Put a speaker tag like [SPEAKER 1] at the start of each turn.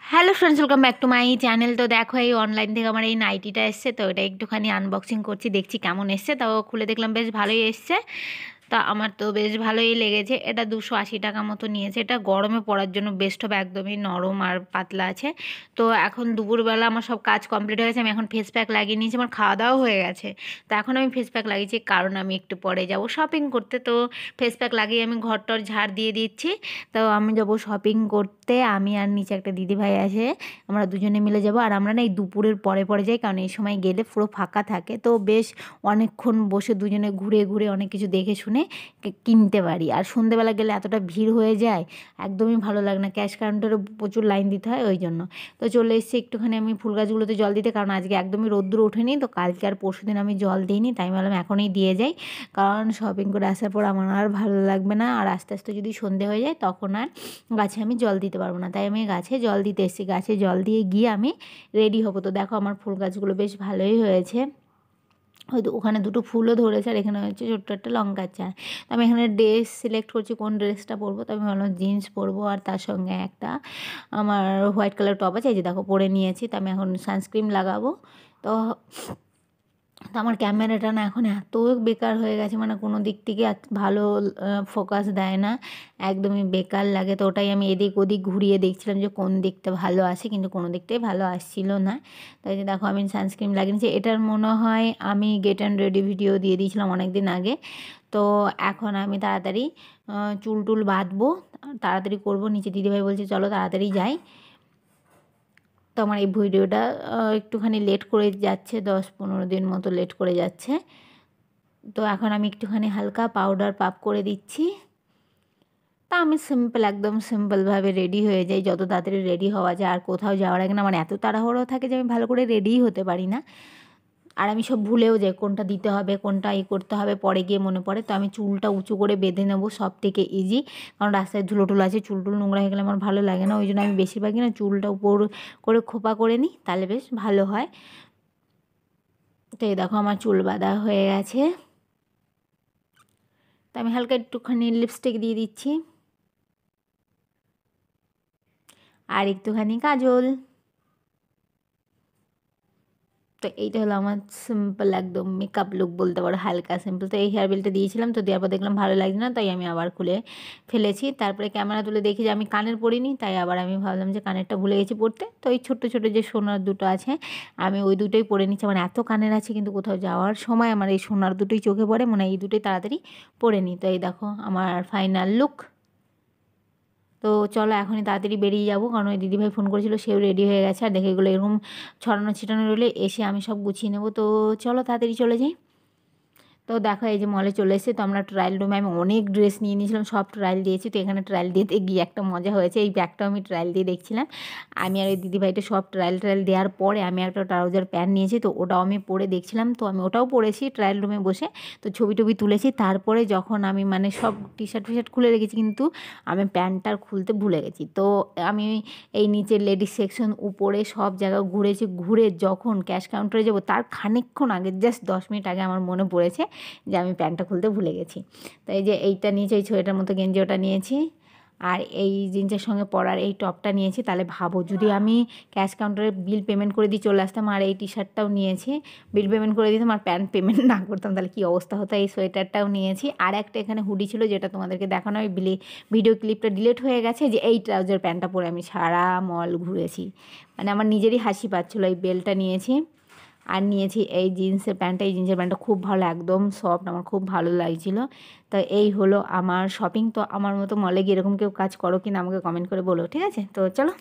[SPEAKER 1] Hello friends, welcome back to my channel. তো দেখো, এই অনলাইন থেকে আমার এই নাইটিটা এসছে, তো এটা একটুখানি আনবক্সিং করছি, দেখছি কেমন এসছে। তাও খুলে দেখলাম বেশ ভালোই এসছে। তা আমার তো বেশ ভালোই লেগেছে। এটা 280 টাকা মতো নিয়েছে। এটা গরমে পরার জন্য বেস্ট হবে, একদমই নরম আর পাতলা আছে। তো এখন দুপুরবেলা আমার সব কাজ কমপ্লিট হয়ে গেছে, আমি এখন ফেস প্যাক লাগিয়ে নিয়েছি, আমার খাওয়া দাওয়াও হয়ে গেছে। তো এখন আমি ফেস প্যাক লাগিয়েছি কারণ আমি একটু পরে যাব শপিং করতে। তো ফেস প্যাক লাগিয়ে আমি ঘরটর ঝাড় দিয়ে দিচ্ছি। তো আমি যাবো শপিং করতে, আমি আর নিচে একটা দিদিভাই আছে, আমরা দুজনে মিলে যাব। আর আমরা না এই দুপুরের পরে পরে যাই, কারণ এই সময় গেলে পুরো ফাঁকা থাকে, তো বেশ অনেকক্ষণ বসে দুজনে ঘুরে ঘুরে অনেক কিছু দেখে শুনে কিনতে পারি। আর সন্ধেবেলা গেলে এতটা ভিড় হয়ে যায়, একদমই ভালো লাগে না, ক্যাশ কাউন্টারে প্রচুর লাইন দিতে হয় ওই জন্য। তো চলে এসেছি একটুখানি আমি ফুল গাছগুলোতে জল দিতে, কারণ আজকে একদমই রোদ্দুর ওঠেনি, তো কালকে আর পরশু দিন আমি জল দিইনি, তাই আমি ভাবলাম এখনই দিয়ে যাই, কারণ শপিং করে আসার পর আমার আর ভালো লাগবে না। আর আস্তে আস্তে যদি সন্ধে হয়ে যায় তখন আর গাছে আমি জল দিতে পারবো না, তাই আমি গাছে জল দিতে এসেছি। গাছে জল দিয়ে গিয়ে আমি রেডি হবো। তো দেখো আমার ফুল গাছগুলো বেশ ভালোই হয়েছে, হয়তো ওখানে দুটো ফুলও ধরেছে, আর এখানে হচ্ছে ছোট্ট একটা লঙ্কার চারা। তো আমি এখানে ড্রেস সিলেক্ট করছি কোন ড্রেসটা পরবো, তো আমি ভাবলাম জিন্স পরবো, আর তার সঙ্গে একটা আমার হোয়াইট কালার টপ আছে, এই যে দেখো পরে নিয়েছি। তো আমি এখন সানস্ক্রিন লাগাবো। তো তো আমার ক্যামেরাটা না এখন এত বেকার হয়ে গেছে, মানে কোনো দিক থেকে ভালো ফোকাস দেয় না, একদমই বেকার লাগে। তো ওটাই আমি এদিক ওদিক ঘুরিয়ে দেখছিলাম যে কোন দিকটা ভালো আসে, কিন্তু কোনো দিকটাই ভালো আসছিল না। তো এই যে দেখো আমি সানস্ক্রিন লাগিয়েছি, এটার মনে হয় আমি গেট অ্যান্ড রেডি ভিডিও দিয়ে দিয়েছিলাম অনেক দিন আগে। তো এখন আমি তাড়াতাড়ি চুল টুল বাঁধবো, তাড়াতাড়ি করবো। নিচে দিদিভাই বলছে চলো তাড়াতাড়ি যাই। তো আমার এই ভিডিওটা একটুখানি লেট করে যাচ্ছে, 10-15 দিন মতো লেট করে যাচ্ছে। তো এখন আমি একটুখানি হালকা পাউডার পাপ করে দিচ্ছি। তা আমি সিম্পল, একদম সিম্পলভাবে রেডি হয়ে যাই, যত তাড়াতাড়ি রেডি হওয়া যায়। আর কোথাও যাওয়ার আগে না আমার এত তাড়াহুড়ো থাকে যে আমি ভালো করে রেডিই হতে পারি না, আর আমি সব ভুলেও যাই কোনটা দিতে হবে কোনটা করতে হবে, পরে গিয়ে মনে পড়ে। তো আমি চুলটা উঁচু করে বেঁধে নেবো, সব থেকে ইজি, কারণ রাস্তায় ধুলো টুলো আছে, চুল টুল নোংরা হয়ে গেলে আমার ভালো লাগে না, ওই জন্য আমি বেশিরভাগই না চুলটা উপর করে খোপা করে নিই, তাহলে বেশ ভালো হয়। তো এই দেখো আমার চুল বাঁধা হয়ে গেছে। তো আমি হালকা একটুখানি লিপস্টিক দিয়ে দিচ্ছি, আর একটুখানি কাজল। তো এইটা হলো আমার সিম্পল একদম মেকআপ লুক বলতে পারো, হালকা সিম্পল। তো এই হেয়ার বেলটা দিয়েছিলাম, তো দেওয়ার পর দেখলাম ভালো লাগছে না, তাই আমি আবার খুলে ফেলেছি। তারপরে ক্যামেরা তুলে দেখি যে আমি কানের পরিনি, তাই আবার আমি ভাবলাম যে কানেরটা ভুলে গেছি পরতে। তো এই ছোট্টো ছোটো যে সোনার দুটো আছে, আমি ওই দুটোই পরে নিচ্ছি। আমার এত কানের আছে, কিন্তু কোথাও যাওয়ার সময় আমার এই সোনার দুটোই চোখে পড়ে, মানে এই দুটোই তাড়াতাড়ি পরে নিই। তো এই দেখো আমার ফাইনাল লুক। তো চলো এখনই তাড়াতাড়ি বেরিয়ে যাবো, কারণ ওই দিদিভাই ফোন করেছিল, সেও রেডি হয়ে গেছে। আর দেখে এগুলো এরকম ছড়ানো ছিটানো রইলে এসে আমি সব গুছিয়ে নেবো। তো চলো তাড়াতাড়ি চলে যাই। তো দেখো এই যে মলে চলে এসেছে, তো আমরা ট্রায়াল রুমে আমি অনেক ড্রেস নিয়ে নিয়েছিলাম, সব ট্রায়াল দিয়েছি। তো এখানে ট্রায়াল দিতে গিয়ে একটা মজা হয়েছে, এই ব্যাগটাও আমি ট্রায়াল দিয়ে দেখছিলাম। আমি আর ওই দিদিভাইটা সব ট্রায়াল দেওয়ার পরে আমি একটা ট্রাউজার প্যান্ট নিয়েছি, তো ওটাও আমি পরে দেখছিলাম। তো আমি ওটাও পরেছি ট্রায়াল রুমে বসে, তো ছবি টবি তুলেছি। তারপরে যখন আমি মানে সব টি শার্ট ফি শার্ট খুলে রেখেছি, কিন্তু আমি প্যান্টটা খুলতে ভুলে গেছি। তো আমি এই নিচের লেডিস সেকশন উপরে সব জায়গা ঘুরেছি, ঘুরে যখন ক্যাশ কাউন্টারে যাবো তার খানিকক্ষণ আগে, জাস্ট 10 মিনিট আগে আমার মনে পড়েছে যে আমি প্যান্টটা খুলতে ভুলে গেছি। তো এই যে এইটা নিয়েছি, এই ছোয়েটার মতো গেঞ্জি ওটা নিয়েছি, আর এই জিন্সের সঙ্গে পরার এই টপটা নিয়েছি। তাহলে ভাবো যদি আমি ক্যাশ কাউন্টারে বিল পেমেন্ট করে দিয়ে চলে আসতাম, আর এই টি শার্টটাও নিয়েছি, বিল পেমেন্ট করে দিতাম আর প্যান্ট পেমেন্ট না করতাম, তাহলে কী অবস্থা হতো। এই সোয়েটারটাও নিয়েছি, আর একটা এখানে হুডি ছিল, যেটা তোমাদেরকে দেখানো ওই ভিডিও ক্লিপটা ডিলিট হয়ে গেছে, যে এই ট্রাউজার প্যান্টটা পরে আমি সারা মল ঘুরেছি, মানে আমার নিজেরই হাসি পাচ্ছিলো। এই বেলটা নিয়েছি, আর নিয়েছি এই জিন্সের প্যান্টটা। এই জিন্সের প্যান্টটা খুব ভালো, একদম সফট, আমার খুব ভালো লাগছিল। তো এই হলো আমার শপিং। তো আমার মতো মলে গিয়ে এরকম কেউ কাজ করো কি না আমাকে কমেন্ট করে বলো, ঠিক আছে? তো চলো।